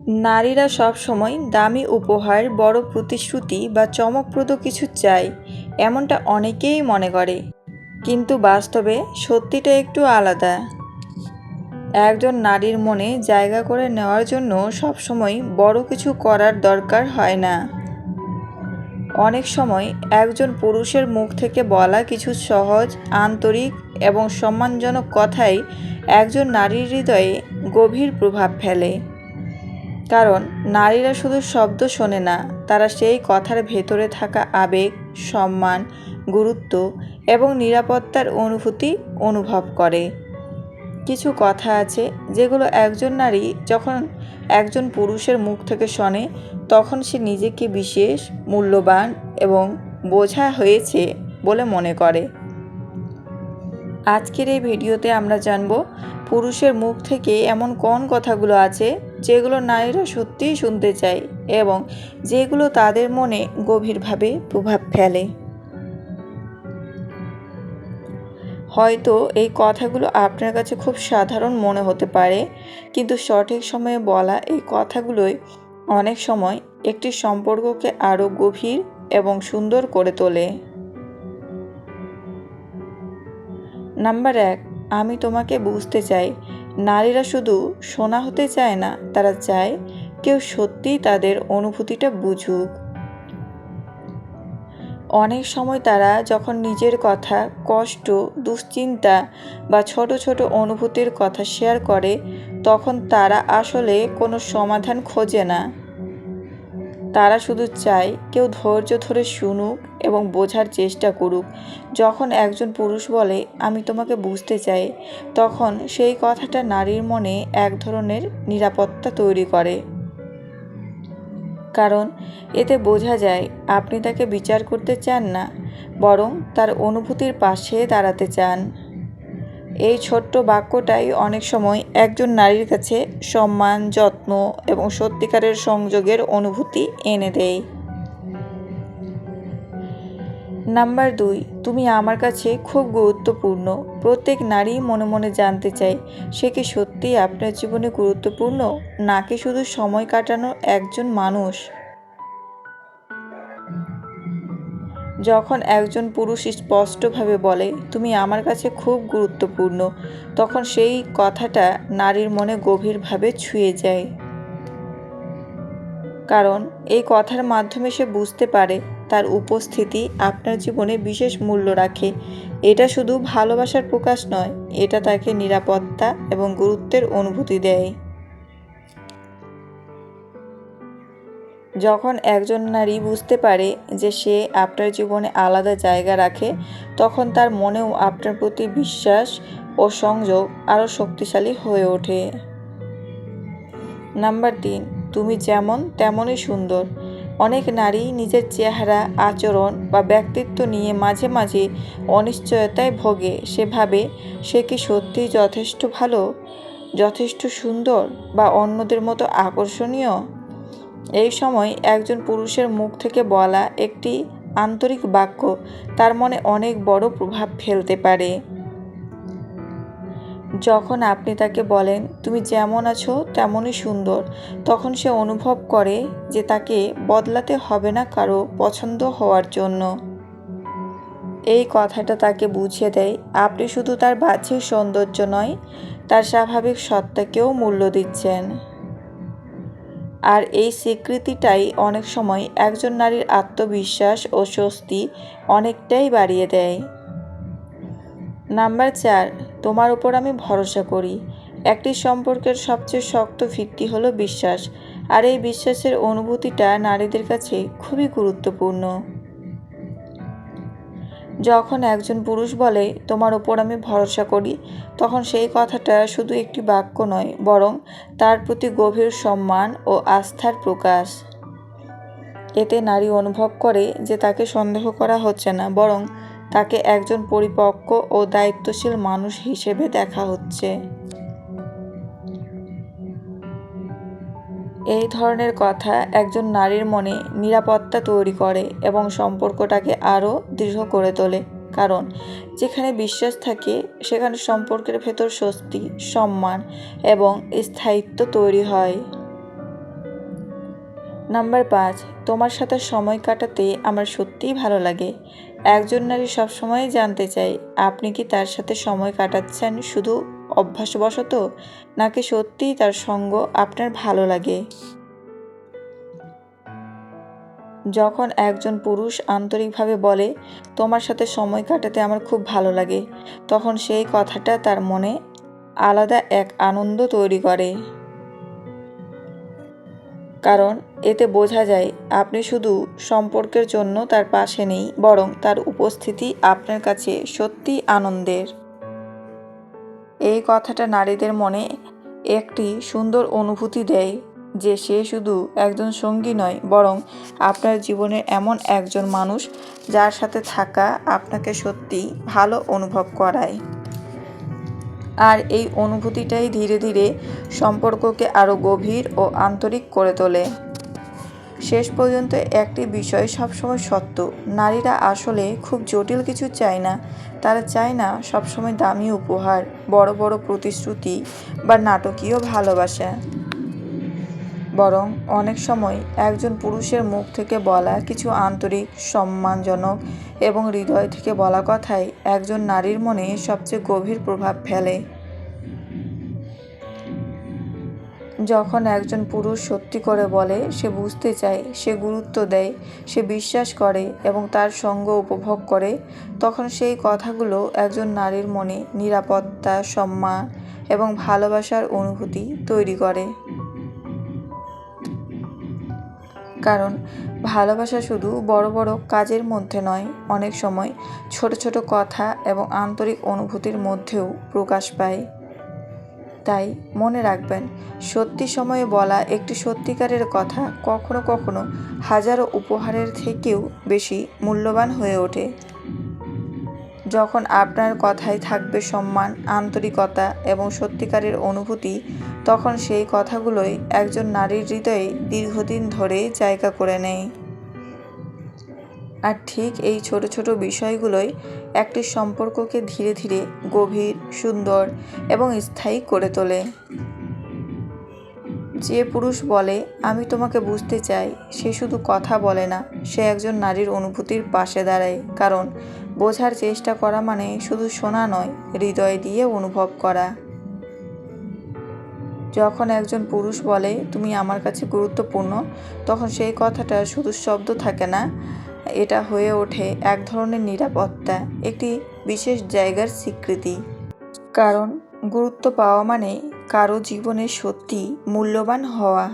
নারীরা সবসময় দামি উপহার, বড় প্রতিশ্রুতি বা চমকপ্রদ কিছু চায়, এমনটা অনেকেই মনে করে। কিন্তু বাস্তবে সত্যিটা একটু আলাদা। একজন নারীর মনে জায়গা করে নেওয়ার জন্য সবসময় বড় কিছু করার দরকার হয় না। অনেক সময় একজন পুরুষের মুখ থেকে বলা কিছু সহজ, আন্তরিক এবং সম্মানজনক কথাই একজন নারীর হৃদয়ে গভীর প্রভাব ফেলে। কারণ নারীরা শুধু শব্দ শোনে না, তারা সেই কথার ভেতরে থাকা আবেগ, সম্মান, গুরুত্ব এবং নিরাপত্তার অনুভূতি অনুভব করে। কিছু কথা আছে যেগুলো একজন নারী যখন একজন পুরুষের মুখ থেকে শোনে, তখন সে নিজেকে বিশেষ, মূল্যবান এবং বোঝা হয়েছে বলে মনে করে। আজকের এই ভিডিওতে আমরা জানব পুরুষের মুখ থেকে এমন কোন কথাগুলো আছে যেগুলো নারীরা সত্যিই শুনতে চায় এবং যেগুলো তাদের মনে গভীরভাবে প্রভাব ফেলে। হয়তো এই কথাগুলো আপনার কাছে খুব সাধারণ মনে হতে পারে, কিন্তু সঠিক সময়ে বলা এই কথাগুলোই অনেক সময় একটি সম্পর্ককে আরও গভীর এবং সুন্দর করে তোলে। নাম্বার 1, আমি তোমাকে বুঝতে চাই। নারীরা শুধু শোনা হতে চায় না, তারা চায় কেউ সত্যিই তাদের অনুভূতিটা বুঝুক। অনেক সময় তারা যখন নিজের কথা, কষ্ট, দুশ্চিন্তা বা ছোট ছোট অনুভূতির কথা শেয়ার করে, তখন তারা আসলে কোনো সমাধান খোঁজে না। তারা শুধু চায় কেউ ধৈর্য ধরে শুনুক এবং বোঝার চেষ্টা করুক। যখন একজন পুরুষ বলে আমি তোমাকে বুঝতে চাই, তখন সেই কথাটা নারীর মনে এক ধরনের নিরাপত্তা তৈরি করে। কারণ এতে বোঝা যায় আপনি তাকে বিচার করতে চান না, বরং তার অনুভূতির পাশে দাঁড়াতে চান। এই ছোট্ট বাক্যটাই অনেক সময় একজন নারীর কাছে সম্মান, যত্ন এবং সত্যিকারের সংযোগের অনুভূতি এনে দেয়। নাম্বার 2, তুমি আমার কাছে খুব গুরুত্বপূর্ণ। প্রত্যেক নারী মনে মনে জানতে চায় সে কি সত্যিই আপনার জীবনে গুরুত্বপূর্ণ, নাকি শুধু সময় কাটানোর একজন মানুষ। যখন একজন পুরুষ স্পষ্টভাবে বলে তুমি আমার কাছে খুব গুরুত্বপূর্ণ, তখন সেই কথাটা নারীর মনে গভীরভাবে ছুঁয়ে যায়। কারণ এই কথার মাধ্যমে সে বুঝতে পারে তার উপস্থিতি আপনার জীবনে বিশেষ মূল্য রাখে। এটা শুধু ভালোবাসার প্রকাশ নয়, এটা তাকে নিরাপত্তা এবং গুরুত্বের অনুভূতি দেয়। যখন একজন নারী বুঝতে পারে যে সে আপনার জীবনে আলাদা জায়গা রাখে, তখন তার মনেও আপনার প্রতি বিশ্বাস ও সংযোগ আরও শক্তিশালী হয়ে ওঠে। নাম্বার 3, তুমি যেমন তেমনই সুন্দর। অনেক নারী নিজের চেহারা, আচরণ বা ব্যক্তিত্ব নিয়ে মাঝে মাঝে অনিশ্চয়তায় ভোগে। সে ভাবে সে কি সত্যিই যথেষ্ট ভালো, যথেষ্ট সুন্দর বা অন্যদের মতো আকর্ষণীয়। এই সময় একজন পুরুষের মুখ থেকে বলা একটি আন্তরিক বাক্য তার মনে অনেক বড় প্রভাব ফেলতে পারে। যখন আপনি তাকে বলেন তুমি যেমন আছো তেমনই সুন্দর, তখন সে অনুভব করে যে তাকে বদলাতে হবে না কারো পছন্দ হওয়ার জন্য। এই কথাটা তাকে বুঝিয়ে দেয় আপনি শুধু তার বাহ্যিক সৌন্দর্য নয়, তার স্বাভাবিক সত্তাকেও মূল্য দিচ্ছেন। আর এই স্বীকৃতিটাই অনেক সময় একজন নারীর আত্মবিশ্বাস ও স্বস্তি অনেকটাই বাড়িয়ে দেয়। নাম্বার 4, তোমার উপর আমি ভরসা করি। একটি সম্পর্কের সবচেয়ে শক্ত ভিত্তি হলো বিশ্বাস, আর এই বিশ্বাসের অনুভূতিটা নারীদের কাছে খুবই গুরুত্বপূর্ণ। যখন একজন পুরুষ বলে তোমার উপর আমি ভরসা করি, তখন সেই কথাটা শুধু একটি বাক্য নয়, বরং তার প্রতি গভীর সম্মান ও আস্থার প্রকাশ। এতে নারী অনুভব করে যে তাকে সন্দেহ করা হচ্ছে না, বরং তাকে একজন পরিপক্ক ও দায়িত্বশীল মানুষ হিসেবে দেখা হচ্ছে। এই ধরনের কথা একজন নারীর মনে নিরাপত্তা তৈরি করে এবং সম্পর্কটাকে আরও দৃঢ় করে তোলে। কারণ যেখানে বিশ্বাস থাকে সেখানে সম্পর্কের ভেতর স্বস্তি, সম্মান এবং স্থায়িত্ব তৈরি হয়। নাম্বার 5, তোমার সাথে সময় কাটাতে আমার সত্যিই ভালো লাগে। একজন নারী সবসময় জানতে চায় আপনি কি তার সাথে সময় কাটাচ্ছেন শুধু অভ্যাসবশত, নাকি সত্যিই তার সঙ্গ আপনার ভালো লাগে। যখন একজন পুরুষ আন্তরিকভাবে বলে তোমার সাথে সময় কাটাতে আমার খুব ভালো লাগে, তখন সেই কথাটা তার মনে আলাদা এক আনন্দ তৈরি করে। কারণ এতে বোঝা যায় আপনি শুধু সম্পর্কের জন্য তার পাশে নেই, বরং তার উপস্থিতি আপনার কাছে সত্যিই আনন্দের। এই কথাটা নারীদের মনে একটি সুন্দর অনুভূতি দেয় যে সে শুধু একজন সঙ্গী নয়, বরং আপনার জীবনের এমন একজন মানুষ যার সাথে থাকা আপনাকে সত্যিই ভালো অনুভব করায়। আর এই অনুভূতিটাই ধীরে ধীরে সম্পর্ককে আরও গভীর ও আন্তরিক করে তোলে। শেষ পর্যন্ত একটি বিষয় সবসময় সত্য, নারীরা আসলে খুব জটিল কিছু চায় না। তারা চায় না সবসময় দামি উপহার, বড় বড় প্রতিশ্রুতি বা নাটকীয় ভালোবাসা। বরং অনেক সময় একজন পুরুষের মুখ থেকে বলা কিছু আন্তরিক, সম্মানজনক এবং হৃদয় থেকে বলা কথাই একজন নারীর মনে সবচেয়ে গভীর প্রভাব ফেলে। যখন একজন পুরুষ সত্যি করে বলে, সে বুঝতে চায়, সে গুরুত্ব দেয়, সে বিশ্বাস করে এবং তার সঙ্গ উপভোগ করে, তখন সেই কথাগুলো একজন নারীর মনে নিরাপত্তা, সম্মান এবং ভালোবাসার অনুভূতি তৈরি করে। কারণ ভালোবাসা শুধু বড় বড় কাজের মধ্যে নয়, অনেক সময় ছোট ছোট কথা এবং আন্তরিক অনুভূতির মধ্যেও প্রকাশ পায়। তাই মনে রাখবেন, সত্যি সময়ে বলা একটি সত্যিকারের কথা কখনো কখনো হাজারো উপহারের থেকেও বেশি মূল্যবান হয়ে ওঠে। যখন আপনার কথায় থাকবে সম্মান, আন্তরিকতা এবং সত্যিকারের অনুভূতি, তখন সেই কথাগুলোই একজন নারীর হৃদয়ে দীর্ঘদিন ধরে জায়গা করে নেয়। আর ঠিক এই ছোট ছোট বিষয়গুলোই একটি সম্পর্ককে ধীরে ধীরে গভীর, সুন্দর এবং স্থায়ী করে তোলে। যে পুরুষ বলে আমি তোমাকে বুঝতে চাই, সে শুধু কথা বলে না, সে একজন নারীর অনুভূতির পাশে দাঁড়ায়। কারণ বোঝার চেষ্টা করা মানে শুধু শোনা নয়, হৃদয় দিয়ে অনুভব করা। যখন একজন পুরুষ বলে তুমি আমার কাছে গুরুত্বপূর্ণ, তখন সেই কথাটা শুধু শব্দ থাকে না, এটা হয়ে ওঠে এক ধরনের নিরাপত্তা, একটি বিশেষ জায়গার স্বীকৃতি। কারণ গুরুত্ব পাওয়া মানে কারো জীবনে সত্যি মূল্যবান হওয়া।